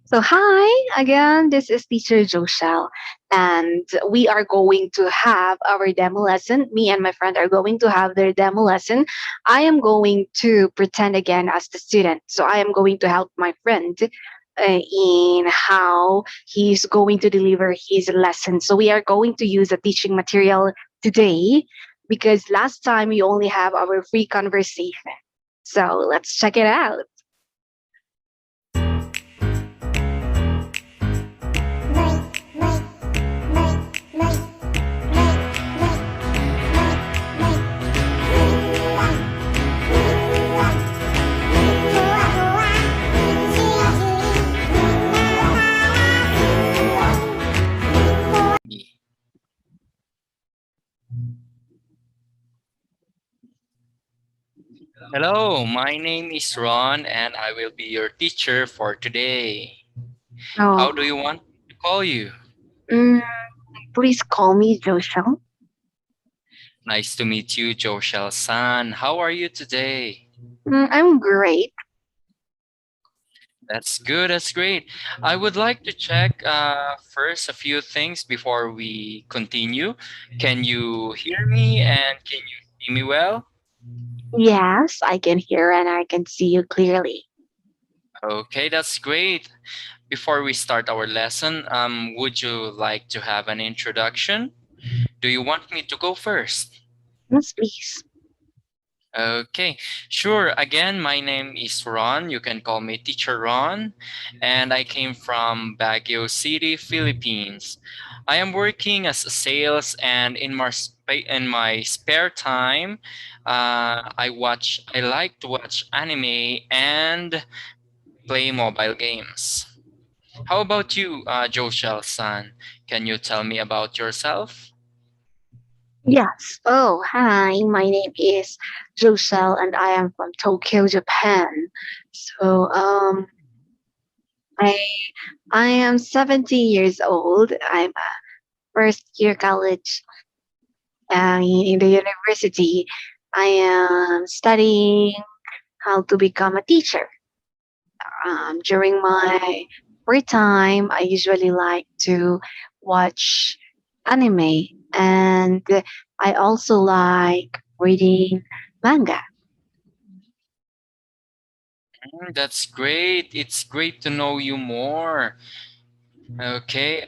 So, hi again, this is Teacher Joshel, and we are going to have our demo lesson. Me and my friend are going to have their demo lesson. I am going to pretend again as the student. So, I am going to help my friend in how he's going to deliver his lesson. So, we are going to use a teaching material today because last time we only have our free conversation. So, let's check it out. Hello, my name is Ron and I will be your teacher for today. Oh, How do you want to call you? mm, please call me Joshua. Nice to meet you, Joshel-san. How are you today? I'm great. That's good, that's great. I would like to check first a few things before we continue. Can you hear me and can you see me well? Yes, I can hear and I can see you clearly. Okay, that's great. Before we start our lesson, would you like to have an introduction? Do you want me to go first? Yes, please. Okay, sure. Again, my name is Ron. You can call me Teacher Ron, and I came from Baguio City, Philippines. I am working as a sales, and in my spare time, I like to watch anime and play mobile games. How about you, Joshel-san? Can you tell me about yourself? Yes. Oh, hi. My name is Josel and I am from Tokyo, Japan. So, I I am 17 years old. I'm a first year college in the university. I am studying how to become a teacher. During my free time, I usually like to watch anime and I also like reading manga. That's great. It's great to know you more. Okay.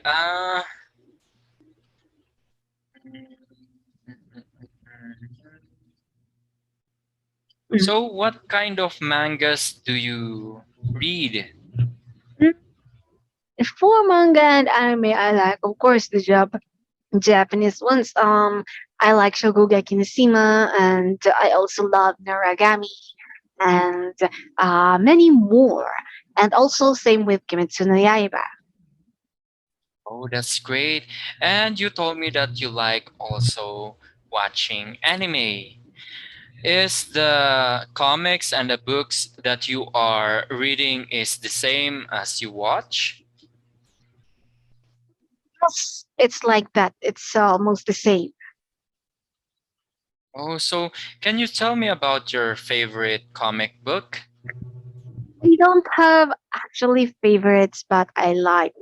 So what kind of mangas do you read? Mhm. For manga and anime, I like, of course, the Japanese ones. I like Shogugeki no Shima, and I also love Naragami, and many more. And also same with Kimetsu no Yaiba. Oh, that's great. And you told me that you like also watching anime. Is the comics and the books that you are reading is the same as you watch? Yes, it's like that. It's almost the same. Oh, so can you tell me about your favorite comic book? I don't have actually favorites, but I like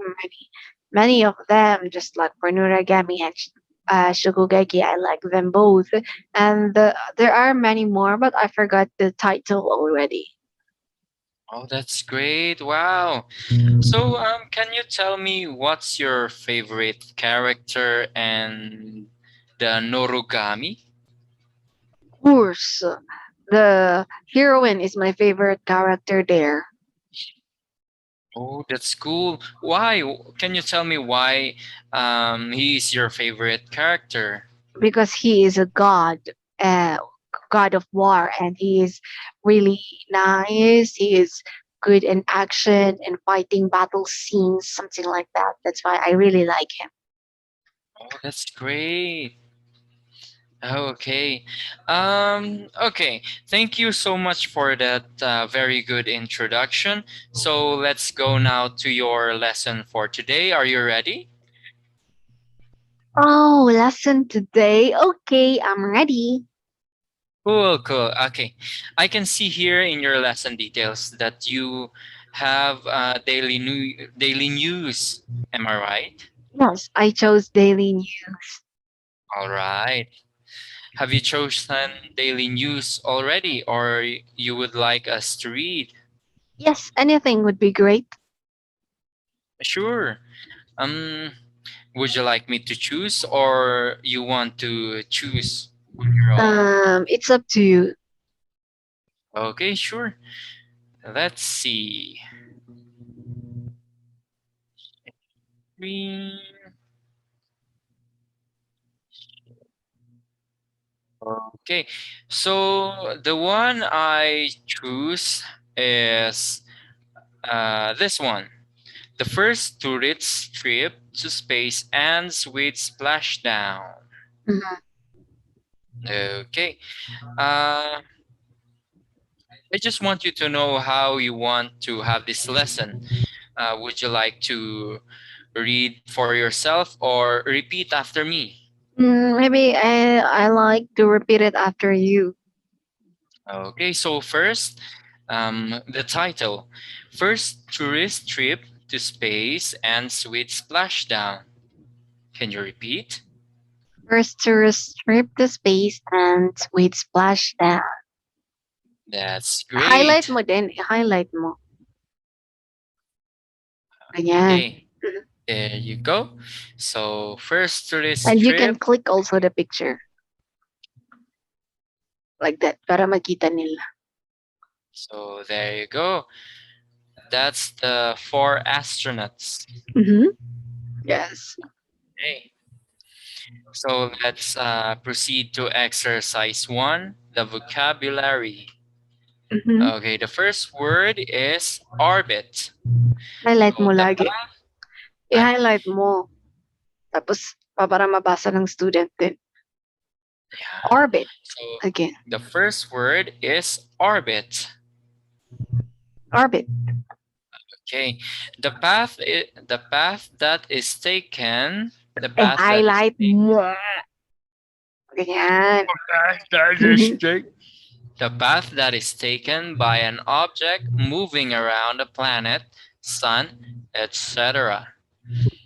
many of them. Just like for Nuragami and Shokugeki, I like them both. And there are many more, but I forgot the title already. Oh, that's great. Wow. So, can you tell me what's your favorite character and the Norugami? Of course, the heroine is my favorite character there Oh, that's cool. Why? Can you tell me why he is your favorite character? because he is a god, uh, god of war, and he is really nice. He is good in action and fighting battle scenes, something like that. That's why I really like him. Oh, that's great. Okay. Okay. Thank you so much for that very good introduction. So let's go now to your lesson for today. Are you ready? Oh, lesson today. Okay, I'm ready. Cool, cool. Okay. I can see here in your lesson details that you have daily news. Am I right? Yes, I chose daily news. All right. Have you chosen daily news already, or you would like us to read? Yes, anything would be great. Sure. Um, would you like me to choose, or you want to choose on your own? It's up to you. Okay, sure. Let's see. Green. Okay, so the one I choose is this one. The first tourist trip to space ends with splashdown. Mhm. Okay. Uh, I just want you to know how you want to have this lesson. Would you like to read for yourself or repeat after me? Maybe I like to repeat it after you. Okay, so first, the title. First tourist trip to space ends with splashdown. Can you repeat? First tourist trip to space and with splashdown. That's Highlight great. mo din. I-highlight mo. Ganyan. Okay, there you go. So first tourist And you can trip. click also the picture. Like that. Para makita nila. So there you go. That's the four astronauts. Mm-hmm. Yes. Okay. So let's proceed to exercise one, the vocabulary. Mm-hmm. Okay, the first word is orbit. Highlight So mo the lagi. I-highlight mo. Tapos, para mabasa ng student din. yeah. Orbit. So Again. the first word is orbit. Orbit. Okay, the path that is taken. The Eh, path that is highlight taken. mo. Ganyan. The path that is taken by an object moving around a planet, sun, etc.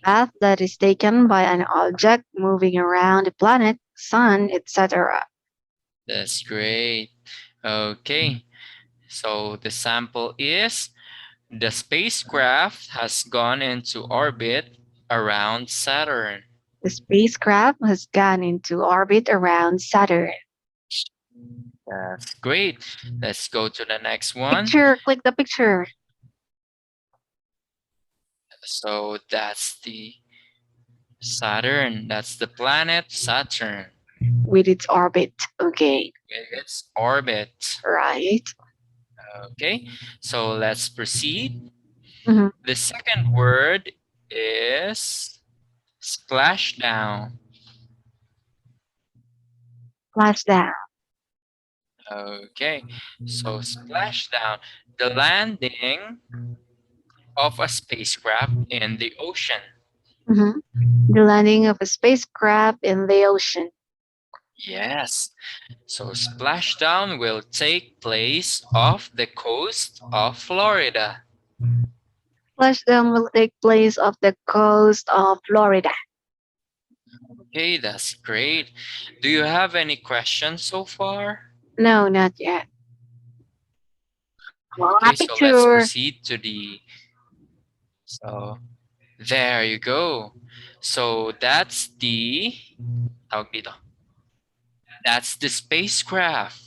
Path that is taken by an object moving around the planet, sun, etc. That's great. Okay, so the sample is the spacecraft has gone into orbit around Saturn. The spacecraft has gone into orbit around Saturn. That's great. Let's go to the next one. Picture, click the picture So that's the Saturn. That's the planet Saturn with its orbit. Okay, with its orbit. right. Okay, so let's proceed. Mhm. The second word is splashdown. Splashdown. Okay, so splashdown, the landing of a spacecraft in the ocean. Mhm. The landing of a spacecraft in the ocean. Yes, so splashdown will take place off the coast of Florida. Splashdown will take place off the coast of Florida. Okay, that's great. Do you have any questions so far? No, not yet. Okay, so let's Picture. proceed to the. So there you go. So that's the. Tawag dito. That's the spacecraft.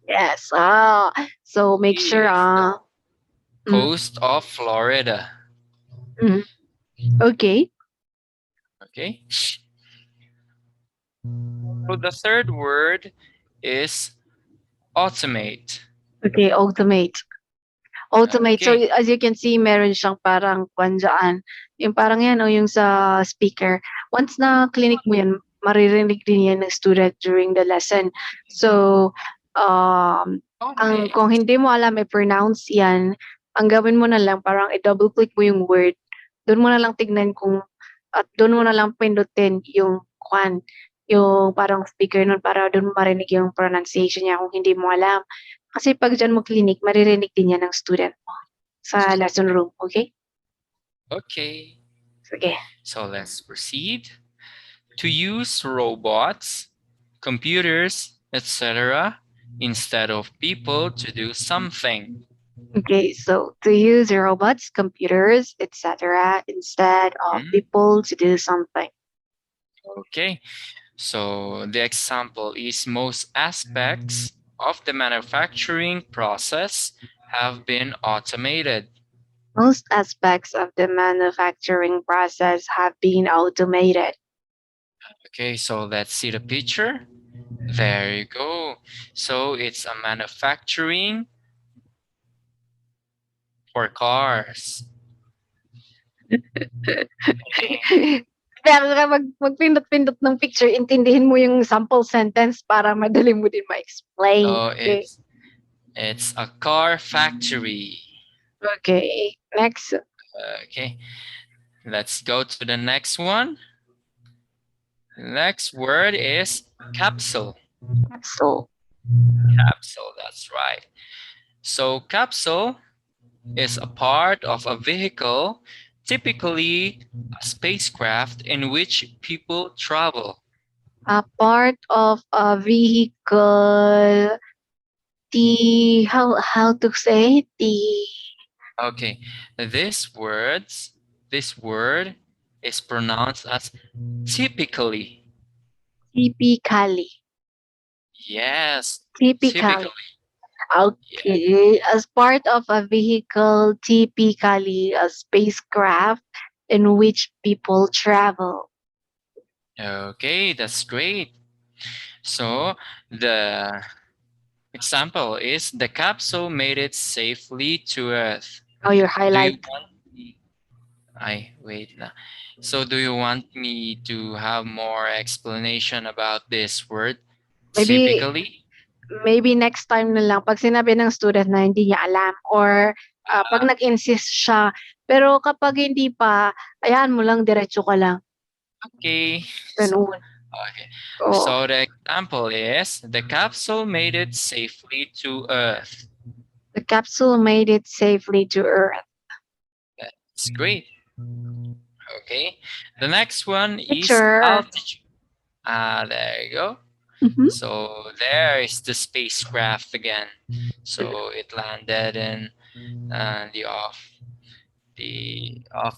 Yes. So make He sure. is the Mm, coast of Florida. mm. Okay. Okay. So the third word is automate. Okay. Automate. Automate. So Okay. as you can see, meron siyang parang kwan dyan. Yung parang yan o yung sa speaker. Once na clinic mo yan, maririnig din yan ng student during the lesson. So, kung hindi mo alam i-pronounce yan, ang gawin mo na lang, parang i-double click mo yung word. Doon mo na lang tignan kung, at doon mo na lang pindutin yung kwan, yung parang speaker nun para doon mo marinig yung pronunciation niya kung hindi mo alam. Kasi pag diyan mo clinic, maririnig din yan ng student mo. sa lesson room. Okay? Okay. Sige. So let's proceed. To use robots, computers, etc., instead of people to do something. Okay, so to use robots, computers, etc., instead of Mhm. people to do something. Okay, so the example is most aspects of the manufacturing process have been automated. Most aspects of the manufacturing process have been automated. Okay, so let's see the picture. There you go. So it's a manufacturing for cars. Pero kapag magpindot-pindot ng picture, intindihin mo yung sample sentence para madali mo din ma-explain. So Okay. it's a car factory. Okay. Next. Okay, let's go to the next one. Next word is capsule. Capsule. Capsule, that's right. So capsule is a part of a vehicle, typically a spacecraft in which people travel. A part of a vehicle. The how to say the Okay, this word is pronounced as typically. typically. Yes, Typically. typically. Yeah. Okay. As part of a vehicle, typically a spacecraft in which people travel. Okay, that's great. So the example is the capsule made it safely to Earth. Oh, your Do you highlight. want I wait na. So do you want me to have more explanation about this word? Maybe Typically? maybe next time na lang pag sinabi ng student na hindi niya alam or pag nag-insist siya. Pero kapag hindi pa, ayan mo lang, diretso ka lang. Okay. Ganun. Okay. Oo. So the example is the capsule made it safely to Earth. The capsule made it safely to Earth. That's great. Okay. The next one is Picture. altitude. There you go. Mhm. So there is the spacecraft again. So it landed in the off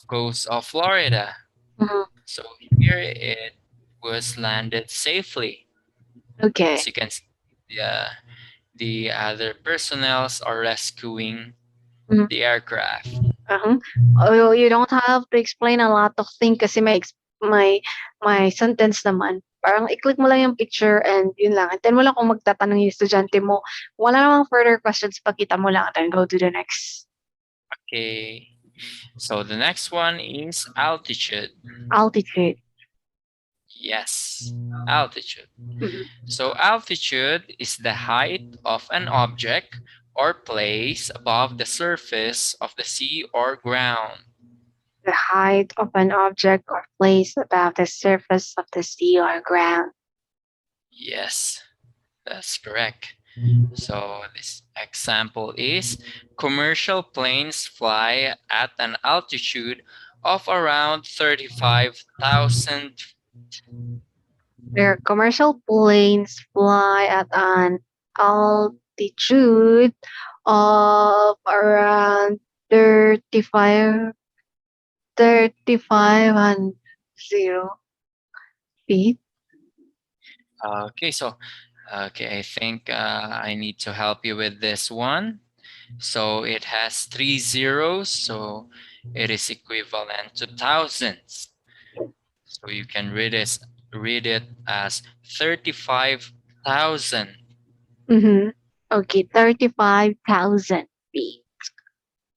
coast of Florida. Mhm. So here it was landed safely. Okay. As you can see, the other personnels are rescuing Mhm. the aircraft. Uh-huh. Oh, you don't have to explain a lot of things kasi may sentence naman. Parang i-click mo lang yung picture and yun lang. And then mo lang kung magtatanong yung estudyante mo. Wala namang further questions, pakita mo lang and then go to the next. Okay. So the next one is altitude. Altitude. Yes, altitude. Mhm. So altitude is the height of an object or place above the surface of the sea or ground. The height of an object or place above the surface of the sea or ground. Yes, that's correct. So this example is commercial planes fly at an altitude of around 35,000. Their commercial planes fly at an altitude of around 35, 35 and 0 feet. Okay, so I think I need to help you with this one. So it has 3 zeros, so it is equivalent to thousands. So you can read it as 35,000. Mm-hmm. Okay, 35,000 feet.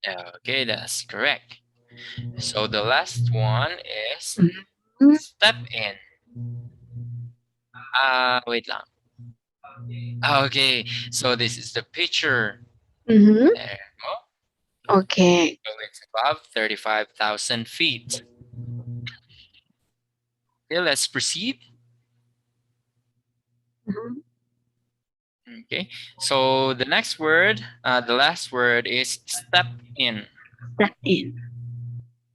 Okay, that's correct. So the last one is Mhm. step in. Wait lang. Okay, so this is the picture. Mhm. There you go. Okay. So it's above 35,000 feet. Okay, let's proceed. Mhm. Okay, so the next word, the last word is step in. Step in.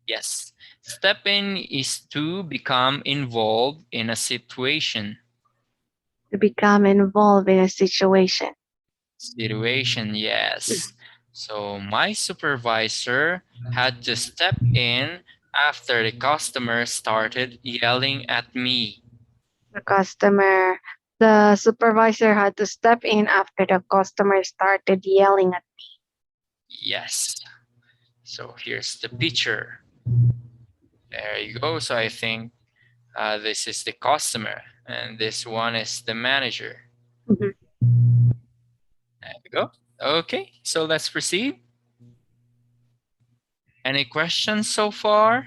Yes. Step in is to become involved in a situation. To become involved in a situation. Situation, yes. So my supervisor had to step in after the customer started yelling at me. The supervisor had to step in after the customer started yelling at. Yes. So here's the picture. There you go. So I think this is the customer, and this one is the manager. Mhm. There you go. Okay, so let's proceed. Any questions so far?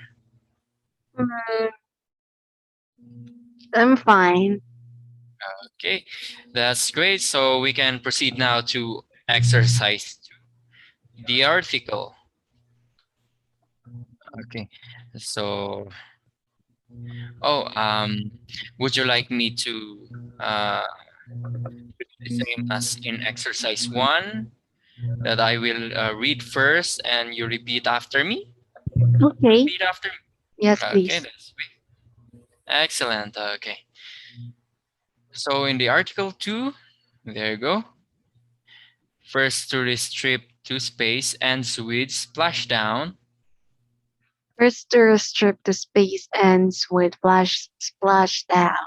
Mm, I'm fine. Okay, that's great. So we can proceed now to exercise the article. Okay, so would you like me to do the same as in exercise one? That I will read first and you repeat after me? Okay. Repeat after me. Yes, Okay, please. that's great. Excellent. Okay. So in the article 2, there you go. First tourist trip to space ends with splashdown. First tourist trip to space ends with splashdown.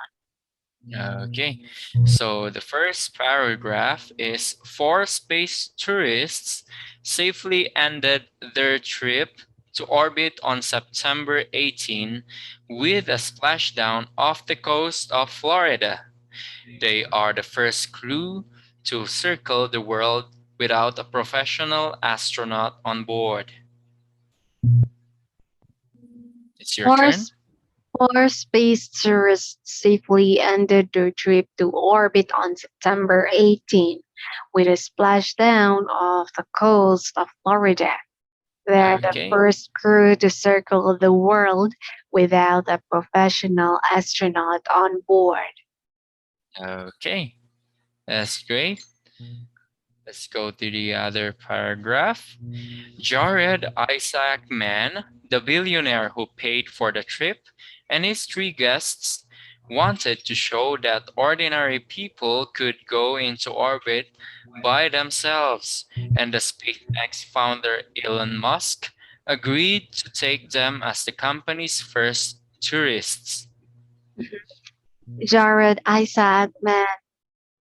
Okay. So the first paragraph is four space tourists safely ended their trip to orbit on September 18 with a splashdown off the coast of Florida. They are the first crew to circle the world without a professional astronaut on board. It's your Four, turn. s- four space tourists safely ended their trip to orbit on September 18 with a splashdown off the coast of Florida. They're the Okay. first crew to circle the world without a professional astronaut on board. Okay. That's great. Let's go to the other paragraph. Jared Isaac Mann, the billionaire who paid for the trip, and his three guests wanted to show that ordinary people could go into orbit by themselves, and the SpaceX founder Elon Musk agreed to take them as the company's first tourists. Jared Isaacman,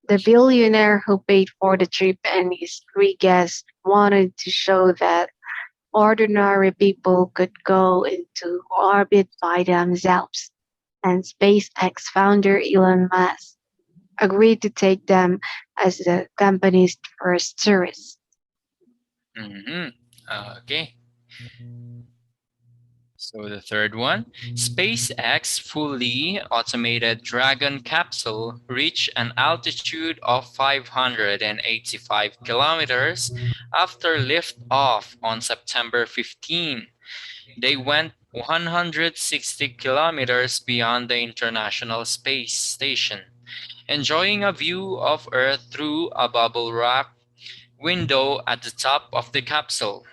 the billionaire who paid for the trip, and his three guests wanted to show that ordinary people could go into orbit by themselves, and SpaceX founder Elon Musk agreed to take them as the company's first tourists. Mhm. Okay. So the third one, SpaceX fully automated Dragon capsule reached an altitude of 585 kilometers after liftoff on September 15. They went 160 kilometers beyond the International Space Station, enjoying a view of Earth through a bubble wrap window at the top of the capsule.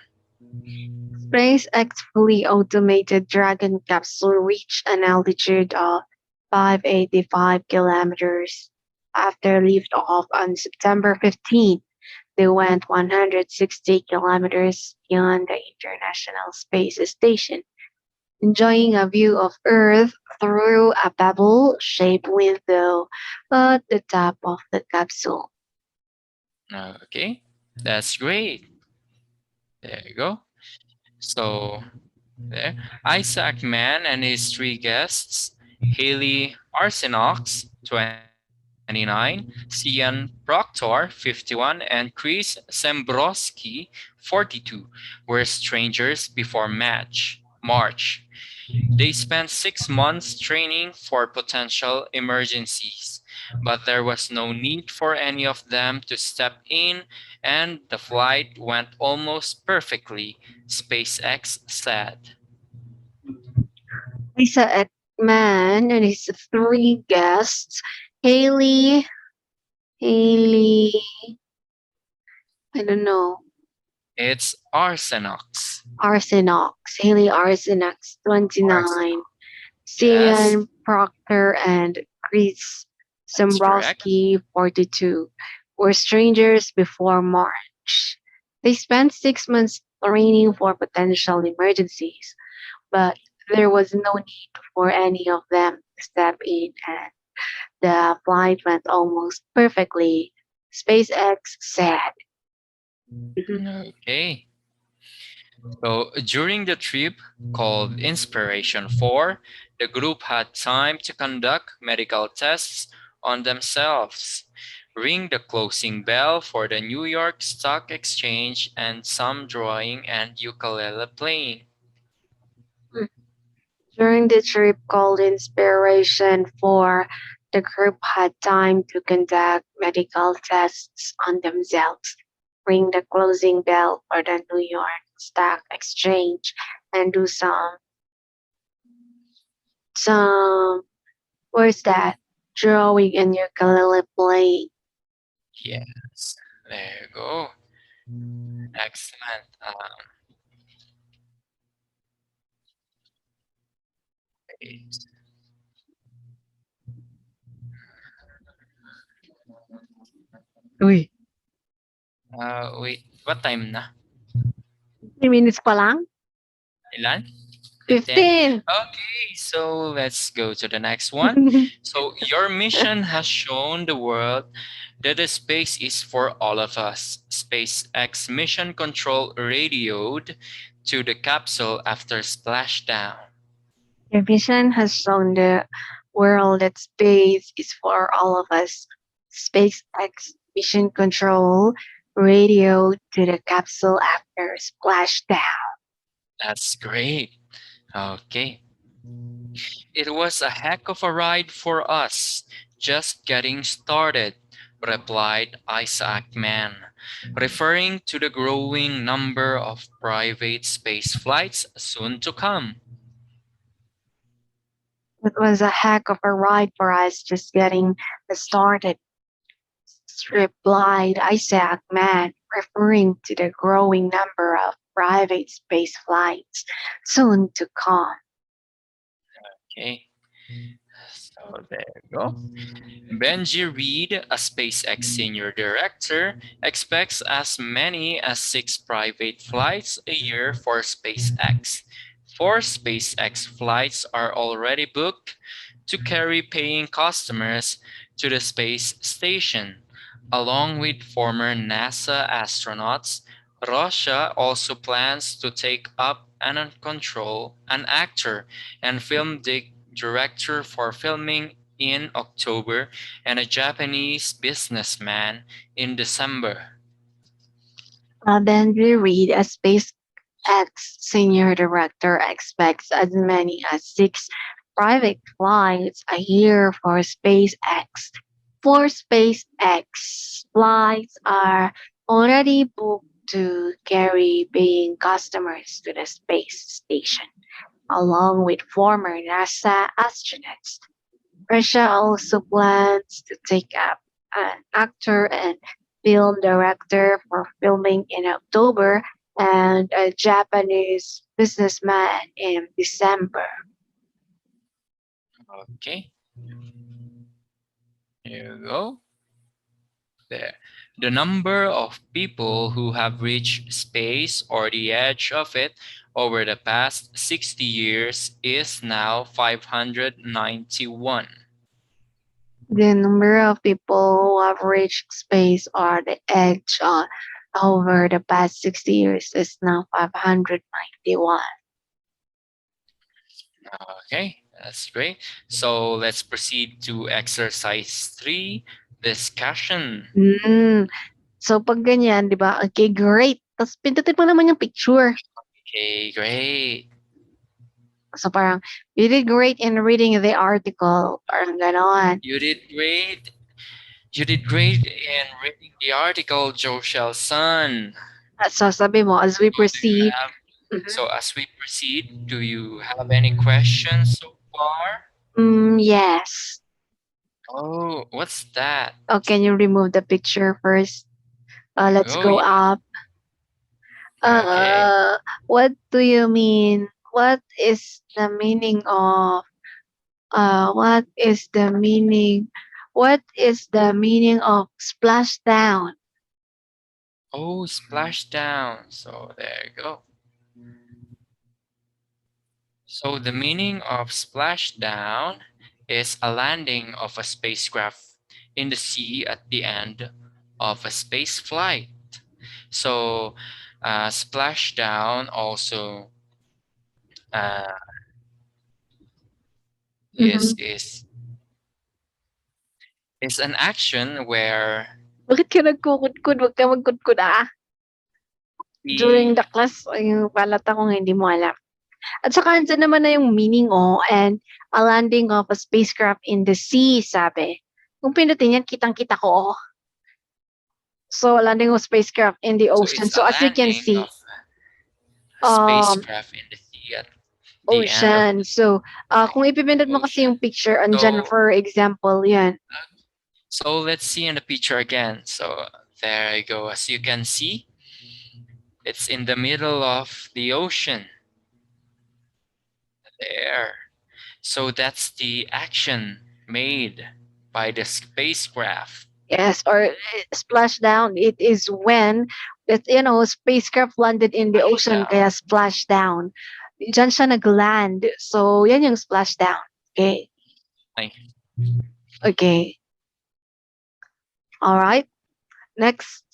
SpaceX fully automated Dragon capsule reached an altitude of 585 kilometers. After liftoff on September 15, they went 160 kilometers beyond the International Space Station, enjoying a view of Earth through a bubble-shaped window at the top of the capsule. Okay, that's great. There you go. So there, Isaac Mann and his three guests, Haley Arsenox, 29, Cian Proctor, 51, and Chris Sembrowski, 42, were strangers before March. They spent 6 months training for potential emergencies, but there was no need for any of them to step in, and the flight went almost perfectly, SpaceX said. Lisa Ekman and his three guests, Haley, Haley, I don't know, It's Arsenox. Arsenox, Haley Arsenox Mars. 29, Yes, Syrian Proctor, and Chris that's correct. Zembrowski 42 were strangers before March. They spent 6 months training for potential emergencies, but there was no need for any of them to step in, and the flight went almost perfectly, SpaceX said. Mhm. Okay. So during the trip called Inspiration 4, the group had time to conduct medical tests on themselves, ring the closing bell for the New York Stock Exchange, and some drawing and ukulele playing. During the trip called Inspiration 4, the group had time to conduct medical tests on themselves, ring the closing bell for the New York Stock Exchange, and do some where's that? Drawing and ukulele playing. Yes, there you go. Excellent. Wait, Uy, wait, what time na? 3 minutes pa lang? Ilan? 15. 15! Okay, so let's go to the next one. So your mission has shown the world that the space is for all of us. SpaceX mission control radioed to the capsule after splashdown. Your vision has shown the world that space is for all of us. SpaceX Mission Control radio to the capsule after splashdown. That's great. Okay. It was a heck of a ride for us. Just getting started, replied Isaac Mann, referring to the growing number of private space flights soon to come. It was a heck of a ride for us just getting started, replied Isaac Mann, referring to the growing number of private space flights soon to come. Okay, so there you go. Benji Reed, a SpaceX senior director, expects as many as 6 private flights a year for SpaceX. 4 SpaceX flights are already booked to carry paying customers to the space station. Along with former NASA astronauts, Russia also plans to take up an actor and film director for filming in October and a Japanese businessman in December. Benji Reed, a SpaceX senior director, expects as many as 6 private flights a year for SpaceX. 4 SpaceX flights are already booked to carry paying customers to the space station, along with former NASA astronauts. Russia also plans to take up an actor and film director for filming in October and a Japanese businessman in December. Okay, here you go. There. The number of people who have reached space or the edge of it over the past 60 years is now 591. The number of people who have reached space or the edge over the past 60 years is now 591. Okay, that's great. So let's proceed to exercise 3, discussion. Mm. So pag ganyan, di ba? Okay, great. Tapos pindutin mo naman yung picture. Okay, great. So parang, you did great in reading the article. Parang ganon. You did great. You did great in reading the article, Joshel Son. So sabi mo, as we Do you proceed, have, mhm. so as we proceed, do you have any questions so far? Yes. Oh, what's that? Oh, can you remove the picture first? Let's Oh, go yeah. up. Okay. What do you mean? What is the meaning of what is the meaning? What is the meaning of splashdown? Oh, splashdown. So there you go. So the meaning of splashdown is a landing of a spacecraft in the sea at the end of a space flight. So splashdown also uh, is Mhm. is is an action where Bakit ka nagkukudkud? Huwag ka magkudkud, ah. the During the class, yung balata kung hindi mo alam. At saka andyan naman na yung meaning, oh, and a landing of a spacecraft in the sea, sabi. Kung pinutin yan, kitang-kita ko, oh. So, a landing of spacecraft in the so ocean. it's So, a as you can landing see, of a um, spacecraft in the sea at the end of ocean. So, kung ipipindot the mo kasi ocean. yung picture, andyan, So for example, yan. so let's see in the picture again. So there you go. As you can see, it's in the middle of the ocean. There. So that's the action made by the spacecraft. Yes, or splashdown. It is when that spacecraft landed in the ocean Splashdown. kaya splashdown. Diyan siya nagland. So yan yung splashdown. Okay. Like, Okay. All right. Next.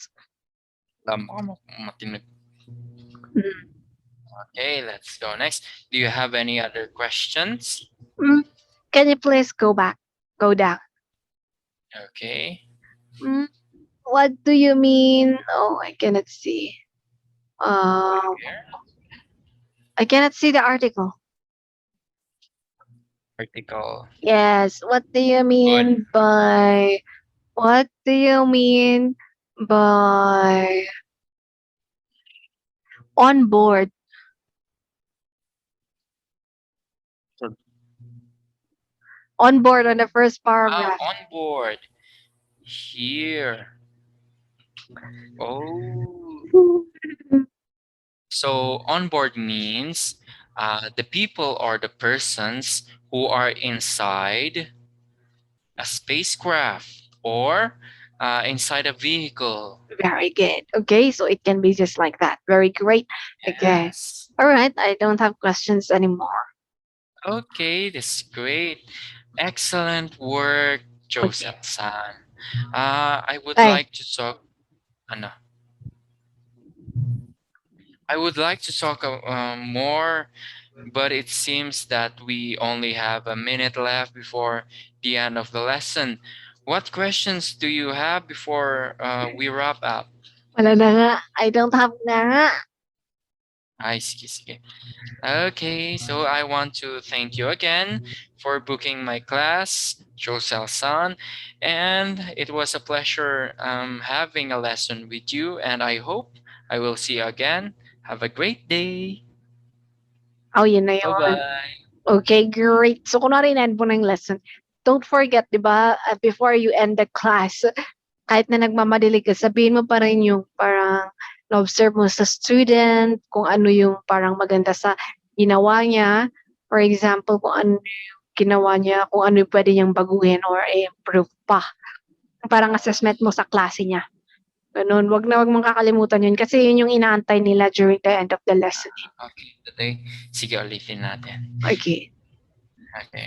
matinig. Mm. Okay, let's go next. Do you have any other questions? Mm. Can you please go back? Go down. Okay. Mm. What do you mean? Oh, I cannot see. Here. I cannot see the article. Article. Yes. What do you Good. mean by what do you mean by on board? So, On board on the first paragraph. on board. Here. Oh. So onboard means the people or the persons who are inside a spacecraft or inside a vehicle. Very good. Okay, so it can be just like that. Very great. Okay. Yes. All right. I don't have questions anymore. Okay, this is great. Excellent work, Okay. Joseph-san. I would Bye. like to talk. Ano, I would like to talk more, but it seems that we only have a minute left before the end of the lesson. What questions do you have before we wrap up? Wala na nga. I don't have na nga. Ay, sige, sige. Okay, so I want to thank you again for booking my class, Josel-san, and it was a pleasure having a lesson with you, and I hope I will see you again. Have a great day. Oh, yun na yun. Bye-bye. Okay, great. So, kung narinig mo ng lesson, don't forget, di ba, before you end the class, kahit na nagmamadali ka, sabihin mo pa rin yung parang na-observe mo sa student, kung ano yung parang maganda sa ginawa niya. For example, kung ano yung ginawa niya, kung ano yung pwede niyang baguhin or improve pa. Parang assessment mo sa klase niya. Ganun. Wag mong kakalimutan yun kasi yun yung inaantay nila during the end of the lesson. Okay, today, sige ulitin natin. Okay. Okay.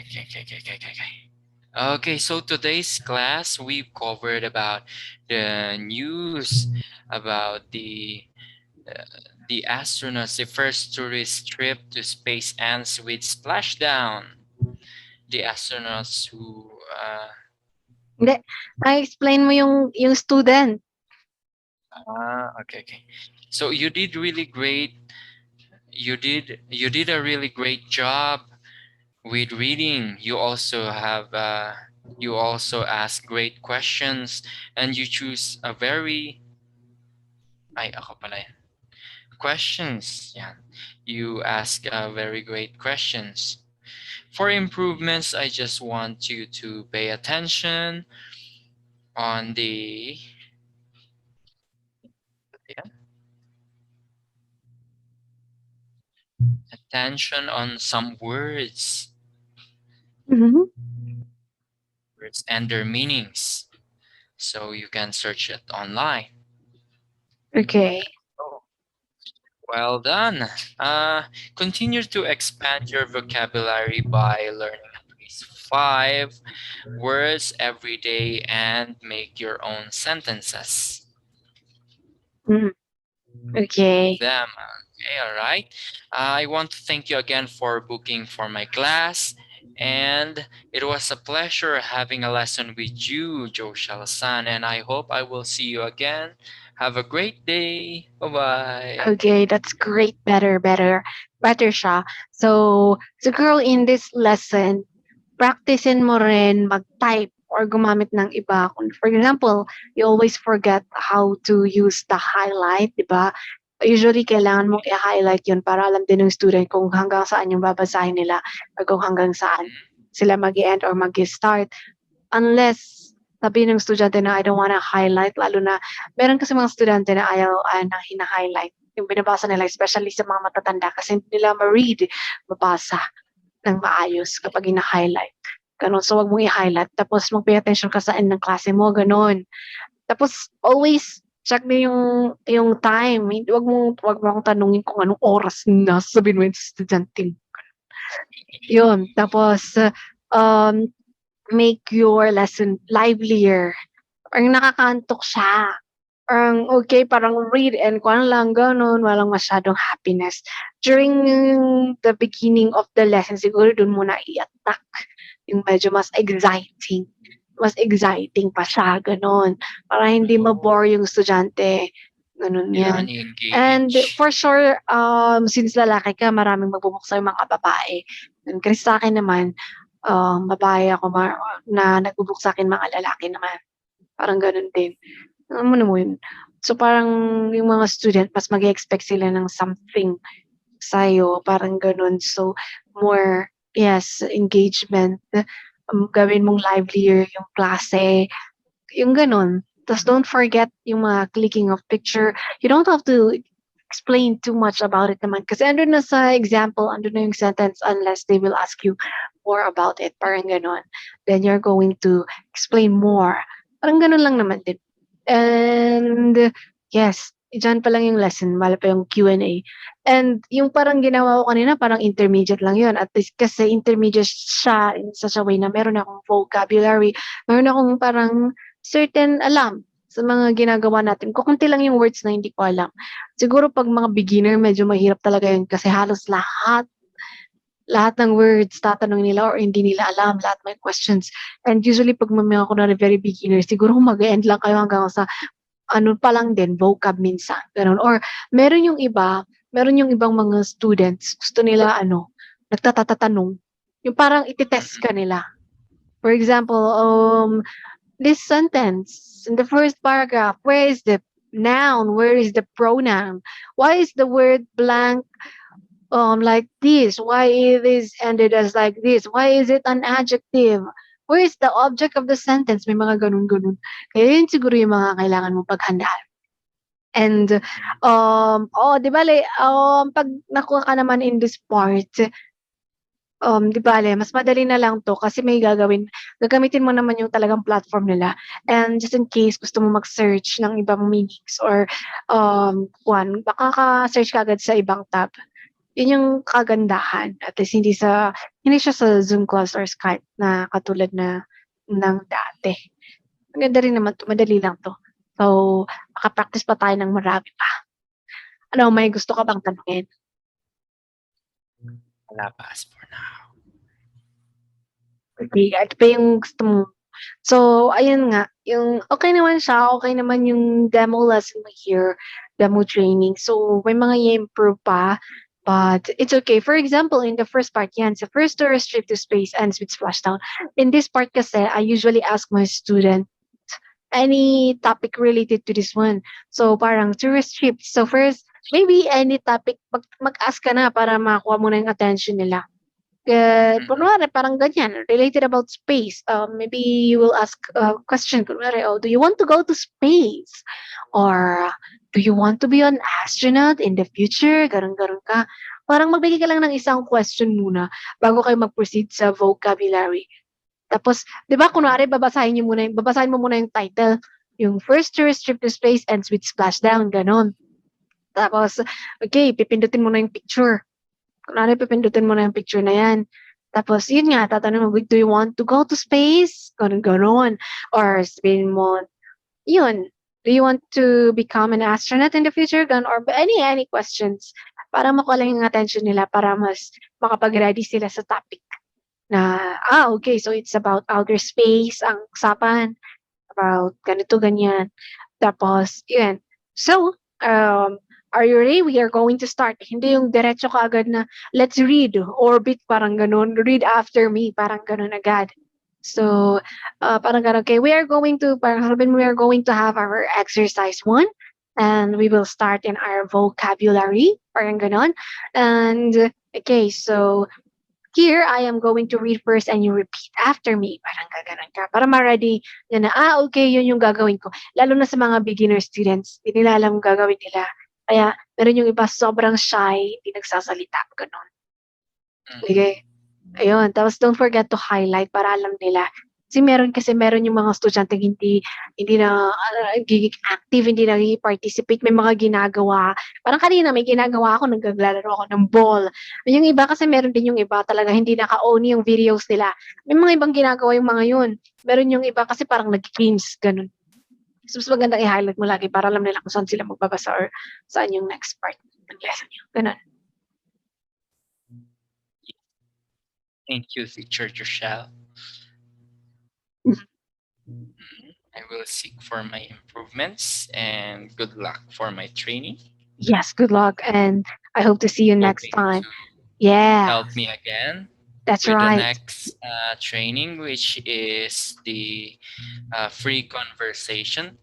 Okay, so today's class we've covered about the news about the astronauts, the first tourist trip to space ends with splashdown. The astronauts who Hindi. I-explain mo yung student. okay. So you did really great. You did a really great job with reading. You also ask great questions and you choose a very ako pala yan. Questions. Yeah. You ask very great questions. For improvements, I just want you to pay attention on the attention on some Mhm. words and their meanings. So you can search it online. Okay. Oh, well done. Uh, Continue to expand your vocabulary by learning at least 5 words every day and make your own sentences Mhm. with Okay. them. Okay, all right. I want to thank you again for booking for my class. And it was a pleasure having a lesson with you, Joshua-san. And I hope I will see you again. Have a great day. Bye bye. Okay, that's great. Better siya. So, siguro in this lesson, practicein mo rin mag-type or gumamit ng iba. Kung for example, you always forget how to use the highlight, di ba? Usually, kailangan mong i-highlight yun para alam din ng student kung hanggang saan yung babasahin nila or kung hanggang saan sila mag-end or mag-start. Unless sabihin ng estudyante na I don't wanna highlight, lalo na meron kasi mga estudyante na ayaw na hina-highlight yung binabasa nila, especially sa mga matatanda kasi hindi nila ma-read, mabasa ng maayos kapag hina-highlight. Gano'n. So, wag mong i-highlight. Tapos, mag-pay attention ka sa end ng klase mo, gano'n. Tapos, always check mo yung time. Wag mo akong tanungin kung anong oras na. Sabihin mo yung estudyante. Yun. Tapos, um, make your lesson livelier. Parang nakakaantok siya. Parang okay, parang read and kuwan lang gano'n, walang masyadong happiness. During the beginning of the lesson siguro dun muna i-attack yung medyo mas exciting pa siya gano'n, para hindi Oh, ma-bore yung estudyante, gano'n kailangan 'yan. And i-engage. for sure, since lalaki ka maraming magbubuksa yung mga babae, kasi sa'kin naman, babae ako na nagbubuk sa'kin mga lalaki naman, parang gano'n din. Alam mo yun. So, parang yung mga student mas mag-e-expect sila ng something sa'yo, parang gano'n. So, more yes, engagement, gawin mong livelier yung klase, yung gano'n. Tas don't forget yung mga clicking of picture. You don't have to explain too much about it naman kasi andun na sa example, andun na yung sentence unless they will ask you more about it, parang gano'n. Then you're going to explain more. Parang gano'n lang naman din. And yes, diyan pa lang yung lesson, wala pa yung Q&A. And yung parang ginawa ko kanina, parang intermediate lang yun. At least kasi intermediate siya in such a way na meron akong vocabulary, meron akong parang certain alam sa mga ginagawa natin. Kukunti lang yung words na hindi ko alam. Siguro 'pag mga beginner medyo mahirap talaga yun kasi halos lahat ng words tatanungin nila or hindi nila alam, lahat may questions. And usually 'pag may mga kunwari very beginner, siguro mag-e-end lang kayo hanggang sa ano pa lang din, vocab minsan, gano'n. Or meron yung ibang mga students gusto nila ano, nagtatatanong, yung parang ite-test Mhm. ka nila. For example, this sentence in the first paragraph, where is the noun? Where is the pronoun? Why is the word blank like this? Why it is ended as like this? Why is it an adjective? Where is the object of the sentence? May mga ganun-ganun. Kaya yun siguro yung mga kailangan mong paghandaan. And, 'di bale, 'pag nakuha ka naman in this part, 'di bale mas madali na lang 'to kasi gagamitin mo naman yung talagang platform nila. And just in case gusto mo mag-search ng ibang meanings or, makaka-search ka agad sa ibang tab. Yun yung kagandahan at least hindi siya sa Zoom calls or Skype na katulad ng dati. Maganda rin naman 'to, madali lang 'to. So, maka-practice pa tayo ng marami pa. Ano, may gusto ka bang tanungin? Wala pa as for now. Okey, ano pa yung gusto mo? So, ayun nga, yung okey naman siya, okey naman yung demo lesson mo here, demo training. So, may mga i-improve pa, but it's okay. For example, in the first part, yan, sa first to restrict to space ends with splashdown. In this part kasi, I usually ask my student any topic related to this one. So, parang to restrict. So, first, maybe any topic, mag-ask ka na para makakuha mo na yung attention nila. Mhm. Kunwari parang ganyan, related about space. Maybe you will ask a question, kunwari, "Oh, do you want to go to space?" Or, "Do you want to be an astronaut in the future?" Gano'n-gano'n ka. Parang magbigay ka lang ng isang question muna bago kayo mag-proceed sa vocabulary. Tapos, 'di ba kunwari babasahin mo muna yung title, yung first tourist trip to space ends with splashdown, gano'n. Tapos, okay, pipindutin mo na yung picture. Kunwari pipindutin mo na yung picture na 'yan. Tapos yun nga, tatanungin mo, "Do you want to go to space?" Gano'n, gano'n. Or sabihin mo, yun, "Do you want to become an astronaut in the future?" Gano'n or any questions para makuha lang yung attention nila para mas makapag-ready sila sa topic na, okay, so it's about outer space ang usapan, about ganito, ganyan. Tapos yun. So, are you ready? We are going to start. Hindi yung diretso kaagad na, "Let's read," orbit, parang gano'n. "Read after me," parang gano'n agad. So, parang gano'n, "Okay, parang sabihin mo, we are going to have our exercise 1, and we will start in our vocabulary," parang gano'n. And, okay, so here, I am going to read first and you repeat after me. Parang gaganon ka para ma-ready niya na, okay, yun yung gagawin ko. Lalo na sa mga beginner students, hindi nila alam yung gagawin nila. Kaya meron yung iba sobrang shy, hindi nagsasalita, gano'n. Sige, ayun. Tapos don't forget to highlight para alam nila. Kasi meron yung mga estudyanteng hindi hindi nagiging active, hindi naghi-participate, may mga ginagawa. Parang kanina may ginagawa ako, naglalaro ako ng ball. Yung iba kasi meron din yung iba talaga hindi naka-on yung videos nila. May mga ibang ginagawa yung mga yun. Meron yung iba kasi parang nag-games, gano'n. So, mas magandang i-highlight mo lagi para alam nila kung saan sila magbabasa or saan yung next part ng lesson niyo, gano'n. Thank you, Teacher Joshelle. Mhm. I will seek for my improvements and good luck for my training. Yes, good luck, and I hope to see you next Hoping time. to Yeah, help me again that's with the right. next training, which is the free conversation.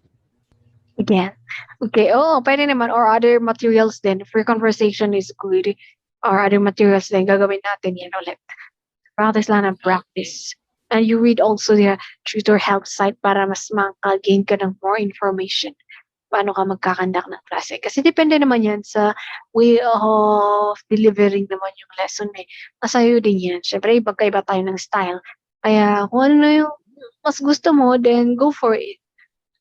Again. Okay, puwede naman or other materials din. Free conversation is good or other materials din gagawin natin 'yan ulit. Practice lang ng practice. And you read also the tutor help site para mas maka-gain ka ng more information. Paano ka magkakandak ng klase. Kasi depende naman 'yan sa way of delivering naman yung lesson, eh. Nasa iyo din 'yan. Siyempre magkaiba tayo ng style. Kaya kung ano na yung mas gusto mo, then go for it.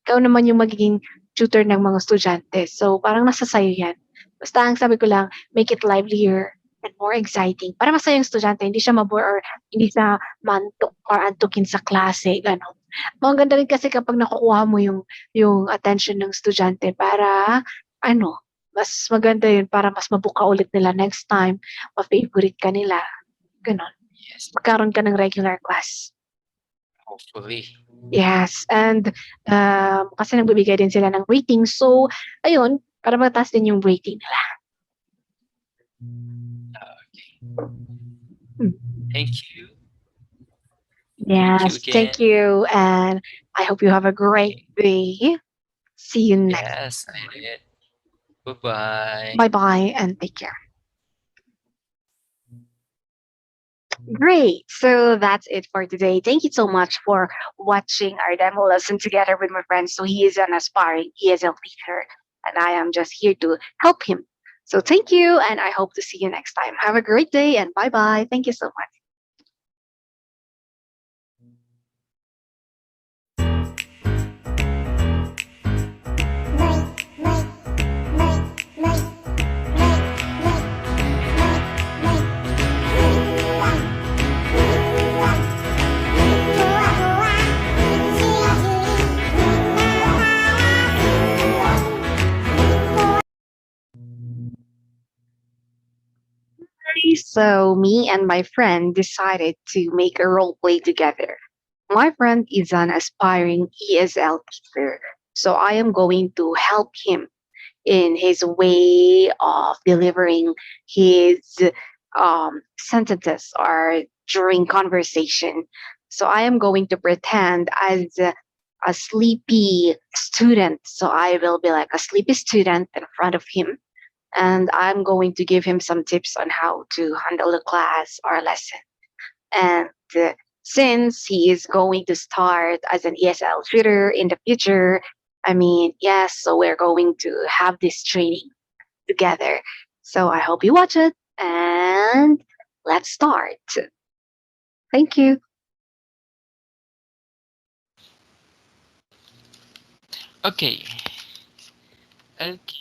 Ikaw naman yung magiging tutor ng mga estudyante. So, parang nasa sa'yo 'yan. Basta ang sabi ko lang, make it livelier and more exciting para masaya yung estudyante, hindi siya ma-bore or hindi siya maantok or antukin sa klase, gano'n. Maganda rin kasi kapag nakukuha mo yung attention ng estudyante para ano, mas maganda yun para mas mabuka ulit nila next time, ma-favorite ka nila, gano'n. Yes, Magkaroon ka ng regular class. hopefully. Yes, and, kasi nagbibigay din sila ng rating. So, ayun, para mataas din yung rating nila. Okay. Hmm. Thank you. Yes, thank you, and I hope you have a great day. See you next. Yes, I did. Bye-bye. Bye-bye and take care. Great. So that's it for today. Thank you so much for watching our demo lesson together with my friend. So he is an aspiring ESL teacher, and I am just here to help him. So thank you, and I hope to see you next time. Have a great day, and bye-bye. Thank you so much. So me and my friend decided to make a role play together. My friend is an aspiring ESL teacher, so I am going to help him in his way of delivering his sentences or during conversation. So I am going to pretend as a sleepy student. So I will be like a sleepy student in front of him, and I'm going to give him some tips on how to handle the class or lesson. And since he is going to start as an ESL tutor in the future, I mean, yes, so we're going to have this training together. So I hope you watch it And let's start. Thank you. Okay. Okay.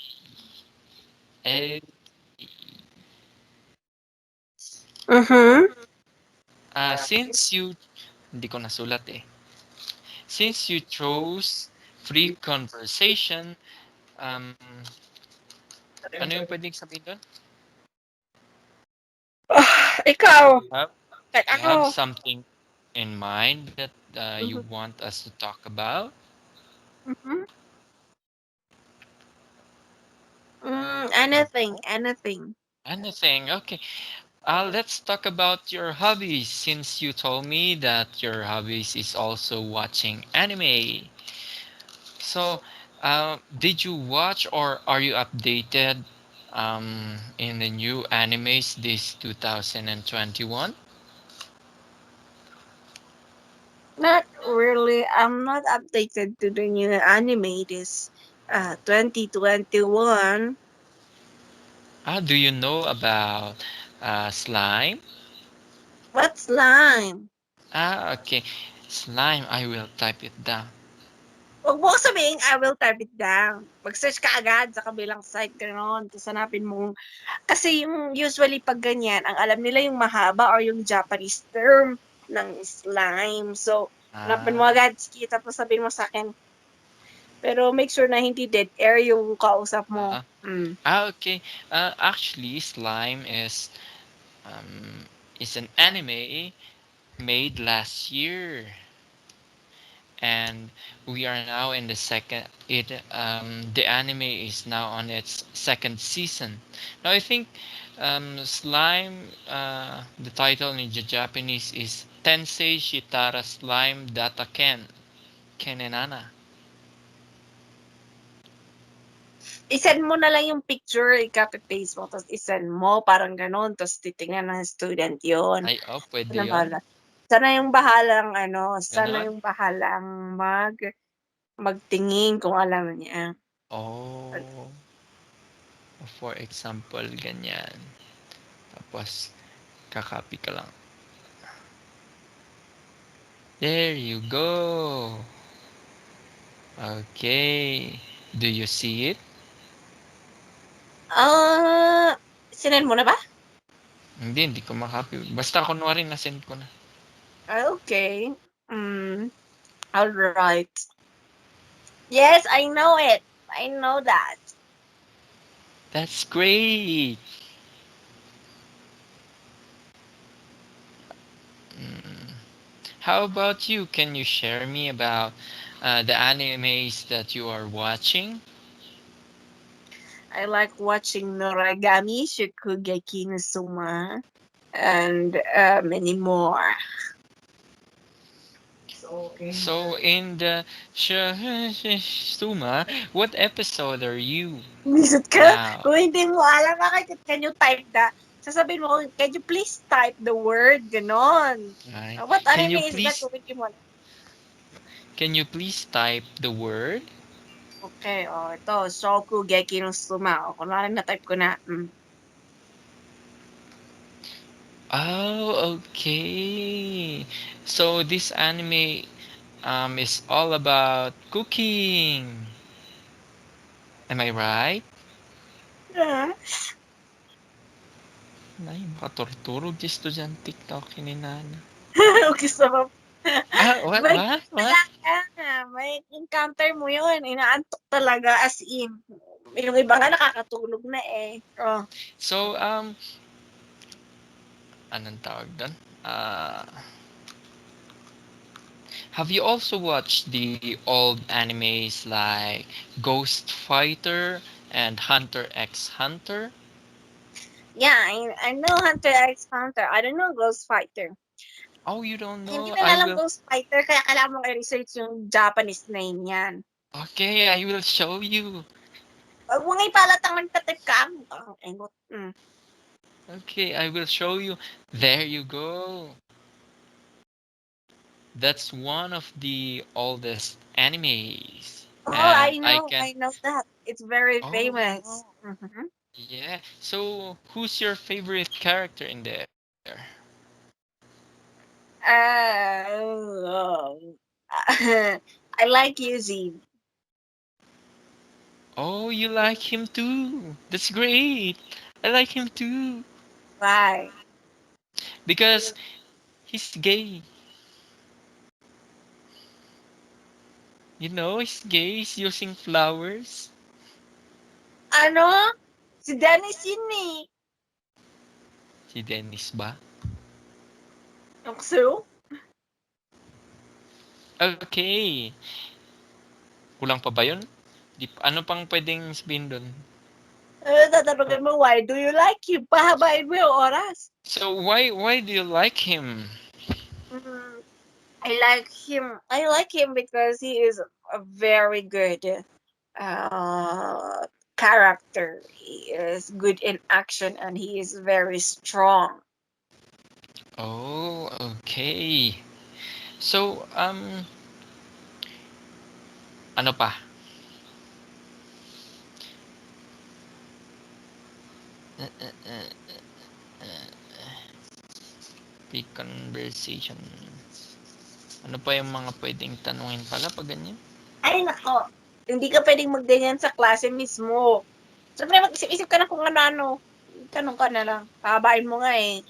Eh, Mm-hmm. since you hindi ko nasulat eh. Since you chose free conversation, um, ano yung pwedeng sabihin doon? Ikaw. You have, Like you have ako. something in mind that you Mm-hmm. want us to talk about? Mm-hmm. Anything, anything. Anything? Okay. Let's talk about your hobbies since you told me that your hobbies is also watching anime. So, did you watch or are you updated in the new animes this 2021? Not really. I'm not updated to the new anime this 2021. Do you know about slime? What's line? Okay. Slime, I will type it down. Huwag mo ko sabihin, I will type it down. Mag-search ka agad sa kabilang site, gano'n. Tapos hanapin mo. Kasi yung usually pag ganyan, ang alam nila yung mahaba or yung Japanese term ng slime. So, hanapin mo Ah, agad, sige, tapos sabihin mo sa akin. Pero make sure na hindi dead air yung kausap mo. ah, Mm. okay. Actually, slime is an anime made last year, and we are now in the second. The anime is now on its second season. Now I think slime. The title in the Japanese is Tensei Shitara Slime Data Kenenana. I-send mo na lang yung picture, i-copy-paste mo, tapos i-send mo, parang gano'n, tapos titingnan ng student yon. Ay, oh, pwede Sana yon. bahala. Sana yung bahalang, sana Ganon. yung bahalang magtingin kung alam niya. Oh, for example, ganyan. Tapos, kakopy ka lang. There you go. Okay. Do you see it? Ah, sinend mo na ba? Hindi ko makopy. Basta kunwari na-send ko na. Okay. All right. Yes, I know it. I know that. That's great. Mm. How about you? Can you share me about the animes that you are watching? I like watching Noragami, Shokugeki no Soma, and many more. So in the Suma, what episode are you Lisod ka? now? Kung hindi mo alam, bakit can you type that? Sasabihin mo, can you please type the word? Ganon. Right. What Can you anime is that? please Kung hindi mo alam. can you please type the word? Okay, ito. Shokugeki no Soma. Kunwari na-type ko na. Oh, okay. So this anime is all about cooking. Am I right? Yeah. Nay, makaturturog di estudyante TikTok kininana. Okay, so, What? may What? What? kailangan, may encounter mo yun. Inaantok talaga as in. Yung iba nga nakakatulog na eh. Oh. So, anong tawag doon? Have you also watched the old animes like Ghost Fighter and Hunter x Hunter? Yeah, I know Hunter x Hunter. I don't know Ghost Fighter. Oh, you don't Hindi know? ko na I alam will. Ghost Fighter, kaya kailangan mong i-research yung Japanese name yan. Okay, I will show you. Huwag mo nga ipalatang nagtatip ka. Engot. Okay, I will show you. There you go. That's one of the oldest animes. Oh, And I can. I know that. It's very Oh, famous. Mm-hmm. Yeah. So, who's your favorite character in there? Um, I like using. Oh, you like him too. That's great. I like him too Why? because he's gay. You know, he's gay. He's using flowers. Ano? Si Dennis yun eh. Si Dennis ba? So, Okay. Kulang pa ba yun? Ano pang pwedeng sabihin doon? tatanungin mo, why do you like him? Pahabain mo yung oras. So why do you like him? Mm, I like him because he is a very good uh, character. He is good in action and he is very strong. Oh, okay. So ano pa? Uh, uh, uh, Pre-conversation. Ano pa yung mga pwedeng tanungin pala pag ganyan? Ay, nako. Hindi ka pwedeng magganyan sa klase mismo. Siyempre, mag-isip-isip ka na kung ano-ano. Tanong ka na lang. Pahabain mo nga eh.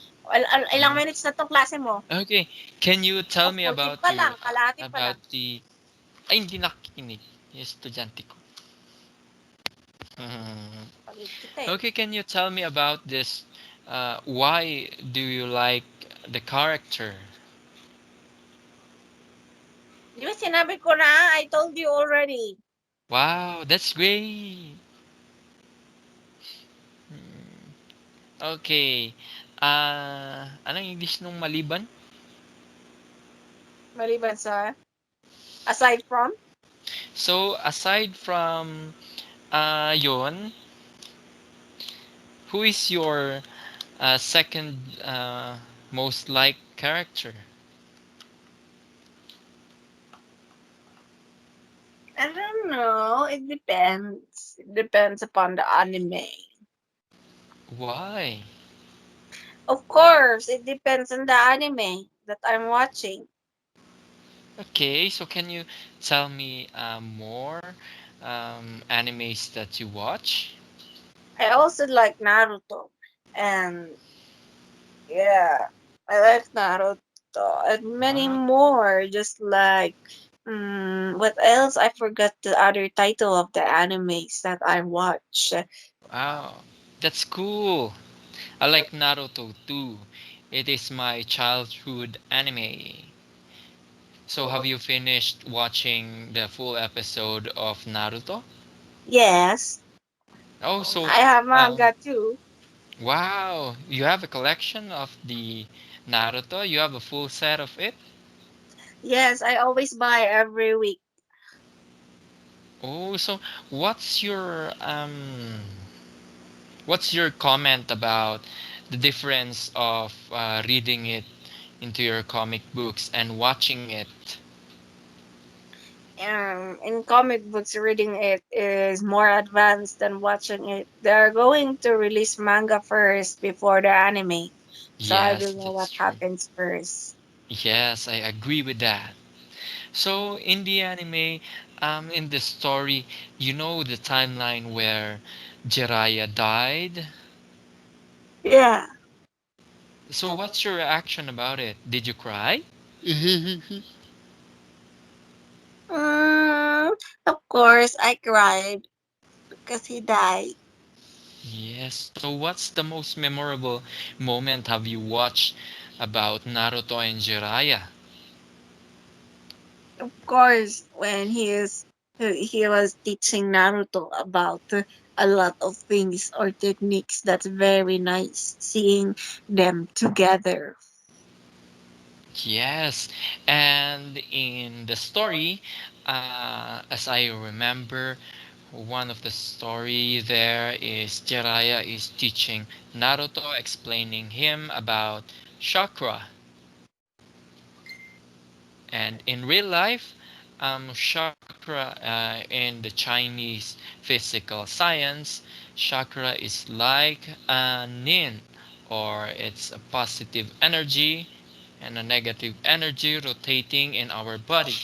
Ilang Mm. minutes na tong klase mo? Okay, can you tell Oh, me 40 about pa your lang. Kalahati pa about lang. the ay hindi nakikinig. Yung estudyante ko. Mm. Pagod kita eh. Okay, can you tell me about this? Why do you like the character? Di ba sinabi ko na? I told you already. Wow, that's great. Hmm. Okay. Anong English nung maliban? Maliban sa, aside from, So, aside from yon, who is your second most liked character? I don't know. It depends. It depends upon the anime. Why? Of course, it depends on the anime that I'm watching. Okay, so can you tell me more animes that you watch? I also like Naruto. And yeah, I like Naruto. And many Wow. more. Just like, what else? I forgot the other title of the animes that I watch. Wow. That's cool. I like Naruto too. It is my childhood anime. So have you finished watching the full episode of Naruto? Yes, Oh, so I have um, manga too. wow, you have a collection of the Naruto. You have a full set of it. Yes, I always buy every week. Oh, so what's your comment about the difference of reading it into your comic books and watching it? In comic books, reading it is more advanced than watching it. They're going to release manga first before the anime. So I Yes, don't know what that's true. happens first. Yes, I agree with that. So in the anime, in the story, you know the timeline where Jiraiya died. Yeah. So what's your reaction about it? Did you cry? Mm, of course, I cried because he died. Yes. So what's the most memorable moment have you watched about Naruto and Jiraiya? Of course, when he was teaching Naruto about a lot of things or techniques. That's very nice seeing them together. Yes, and in the story, as I remember, one of the story there is Jiraiya is teaching Naruto, explaining him about chakra. And in real life, chakra in the Chinese physical science, Chakra is like a nin, or it's a positive energy and a negative energy rotating in our body.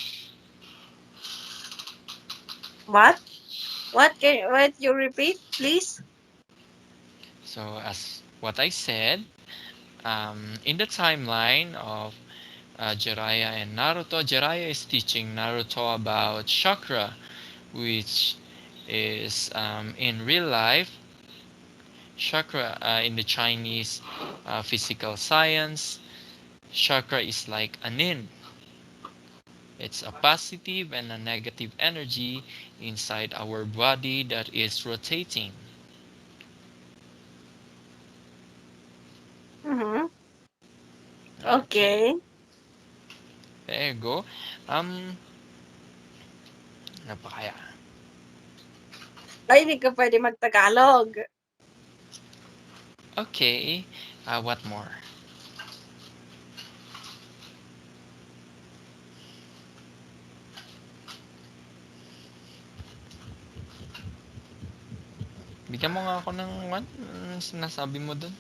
What? What you repeat, please? So, as what I said, in the timeline of Jiraiya and Naruto, Jiraiya is teaching Naruto about chakra, which is in real life. Chakra in the Chinese physical science, chakra is like a nin. It's a positive and a negative energy inside our body that is rotating. Mm-hmm. Okay, Okay. there you go. Um, ano pa kaya? Ay, hindi ka pwede mag-Tagalog. Okay, what more? Bigyan mo nga ako ng what? Sinasabi mo dun?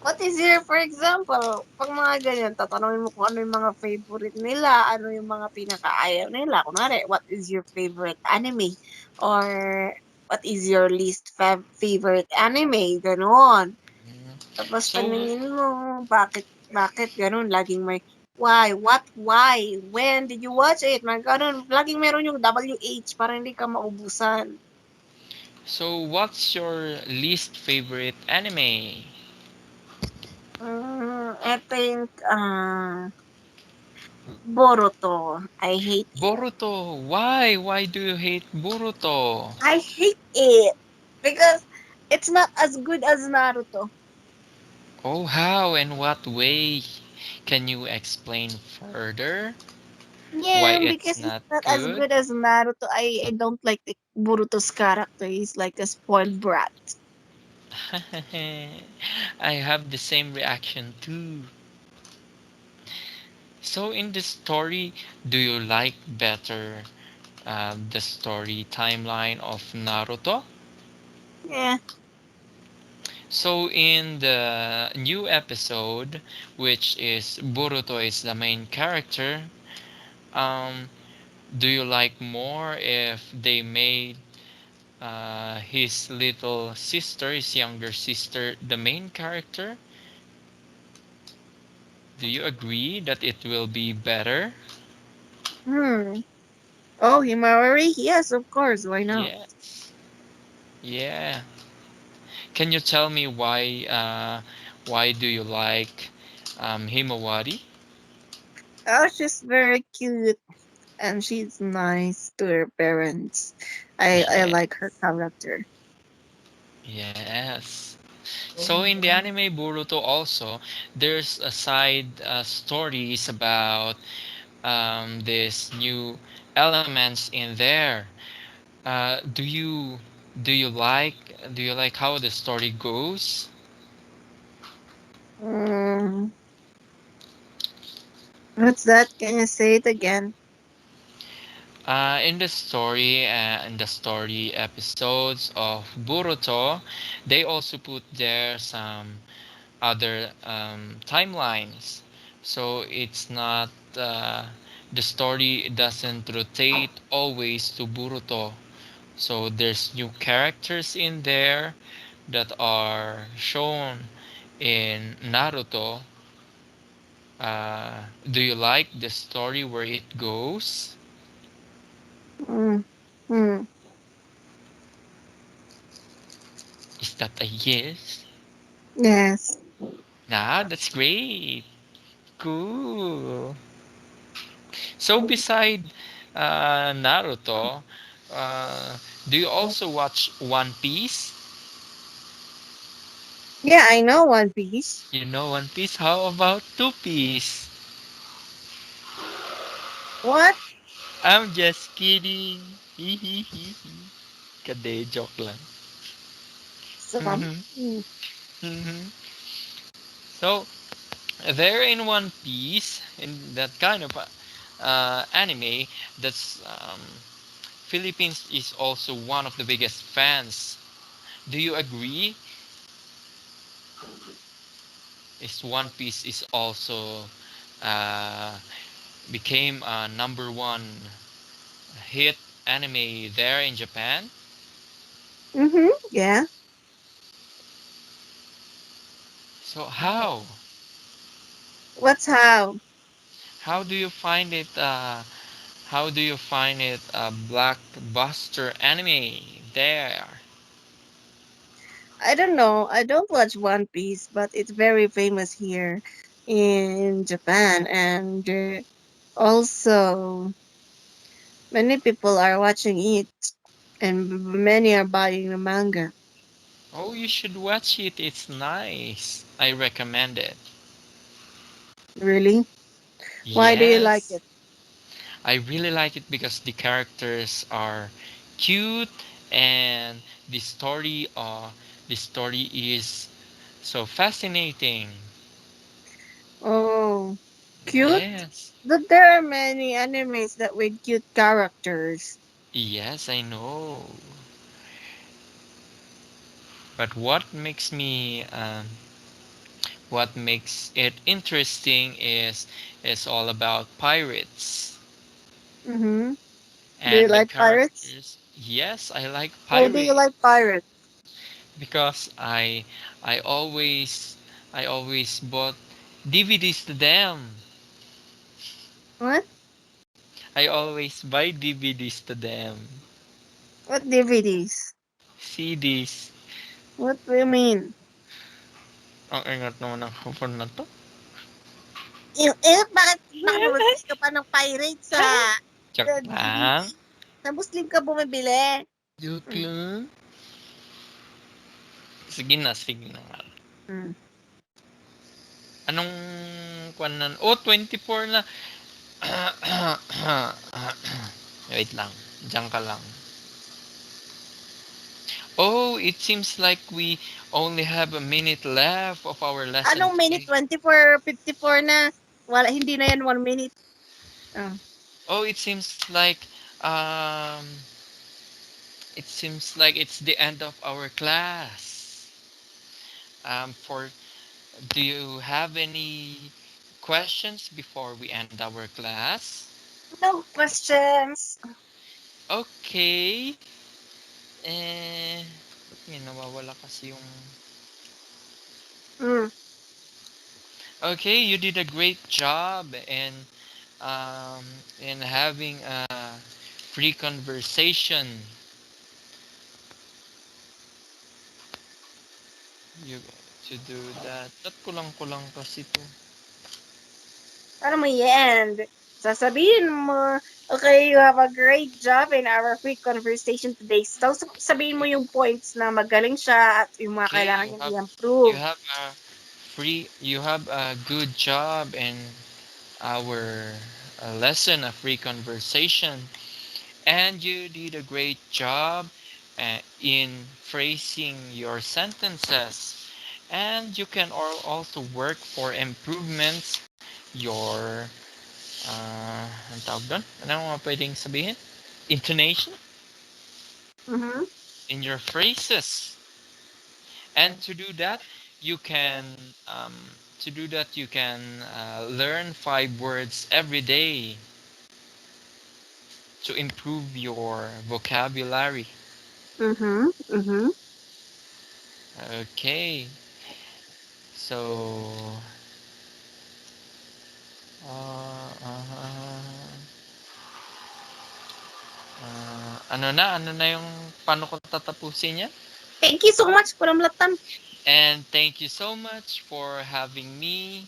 What is your, for example, pag mga ganyan, tatanungin mo kung ano yung mga favorite nila, ano yung mga pinakaayaw nila. Kunwari, what is your favorite anime? Or what is your least favorite anime? Ganon. Mm. Tapos So, tanungin mo, bakit ganon? Laging may, why, when did you watch it? Mga ganon. Laging meron yung WH para hindi ka maubusan. what's your least favorite anime? I think, Boruto. I hate it. Boruto. Why? Why do you hate Boruto? I hate it because it's not as good as Naruto. Oh, how and what way? Can you explain further why Yeah, it's because it's not not as good? good as Naruto. I don't like the Boruto's character. He's like a spoiled brat. I have the same reaction too. So, in the story, do you like better the story timeline of Naruto? Yeah. So, in the new episode, which is Boruto is the main character, um, do you like more if they made his little sister, his younger sister, the main character? Do you agree that it will be better? Hmm. Oh, Himawari? Yes, of course. Why not? Yes. Yeah. Can you tell me why do you like Himawari? Oh, she's very cute and she's nice to her parents. I Yeah. like her character. Yes. So in the anime Boruto also, there's a side stories about this new elements in there. Do you do you like how the story goes? Mm, what's that? Can you say it again? In the story episodes of Boruto, they also put there some other timelines. So it's not the story doesn't rotate always to Boruto. So there's new characters in there that are shown in Naruto. Do you like the story where it goes? Mm, mm, Is that a yes? yes. Nah, that's great. Cool. So beside Naruto, uh, do you also watch One Piece? Yeah, I know One Piece. You know One Piece? How about Two Piece? What? I'm just kidding. Hihihi. Kade, joke lang. Some? Mm, So, there in One Piece, in that kind of anime, that's Philippines is also one of the biggest fans. Do you agree? Is One Piece is also uh, became a number one hit anime there in Japan. Mm-hmm. Yeah. So What's how? how do you find it? How do you find it a blockbuster anime there? I don't know. I don't watch One Piece, but it's very famous here in Japan, and also many people are watching it, and many are buying the manga. Oh, you should watch it. It's nice. I recommend it. Really? Why do you like Yes, it? I really like it because the characters are cute and the story is so fascinating. Oh, cute? Yes. But there are many animes that with cute characters. Yes, I know. But what makes it interesting is all about pirates Mm-hmm. Do you and the like pirates? characters. Yes, I like Why do you pirates like pirates? because I I always bought DVDs to them. What? I always buy DVDs to them. What DVDs? CDs. What do you mean? Ang ingat naman ng hapon na to. Bakit nakabumibili ka pa ng pirates sa Joke DVD? lang. Sa Muslim ka bumibili? Joke Mm. lang. Sige na nga. Mm. Anong kwan na? Oh, 24 na. Wait lang. Diyan ka lang. Oh, it seems like we only have a minute left of our lesson Anong minute? today. 24:54 na. Wala, hindi na yan 1 minute. Ah. Oh, um it seems like it's the end of our class. For Do you have any questions before we end our class? No questions. Okay. Ba't may nawawala kasi yung... Mm. Okay, you did a great job in having a free conversation. You to do that. Ba't kulang-kulang kasi to? Paano mo i-end? Sasabihin mo, okay, you have a great job in our quick conversation today. So, sabihin mo yung points na magaling siya at yung mga Okay, kailangan niyang you i-improve. have you have a good job in our lesson, a free conversation. And you did a great job in phrasing your sentences. And you can also work for improvements your ang tawag doon? Ano mga pwedeng sabihin? Intonation Mm-hmm. in your phrases. And you can um, to do that you can learn 5 words every day to improve your vocabulary. Mm-hmm. Mm-hmm. Okay. So, uh, uh, ano na yung paano ko tatapusin yan? Thank you so much, Kuramlatan. And thank you so much for having me.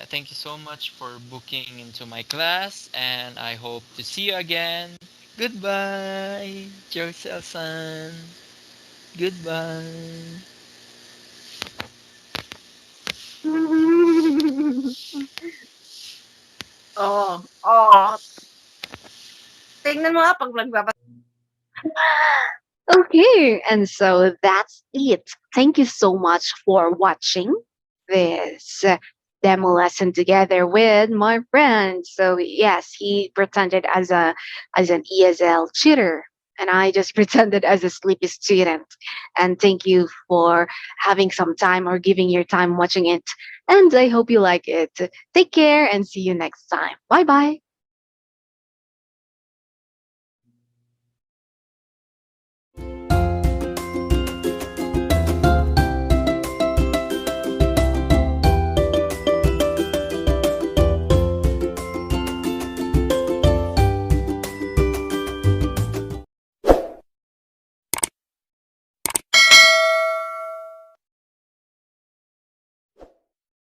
Thank you so much for booking into my class, and I hope to see you again. Goodbye, Josel-san. Goodbye. Oh, oh. Tingnan mo pag Okay, and so that's it. Thank you so much for watching this demo lesson together with my friend. So yes, he pretended as an ESL tutor, and I just pretended as a sleepy student. And thank you for having some time or giving your time watching it. And I hope you like it. Take care and see you next time. Bye bye.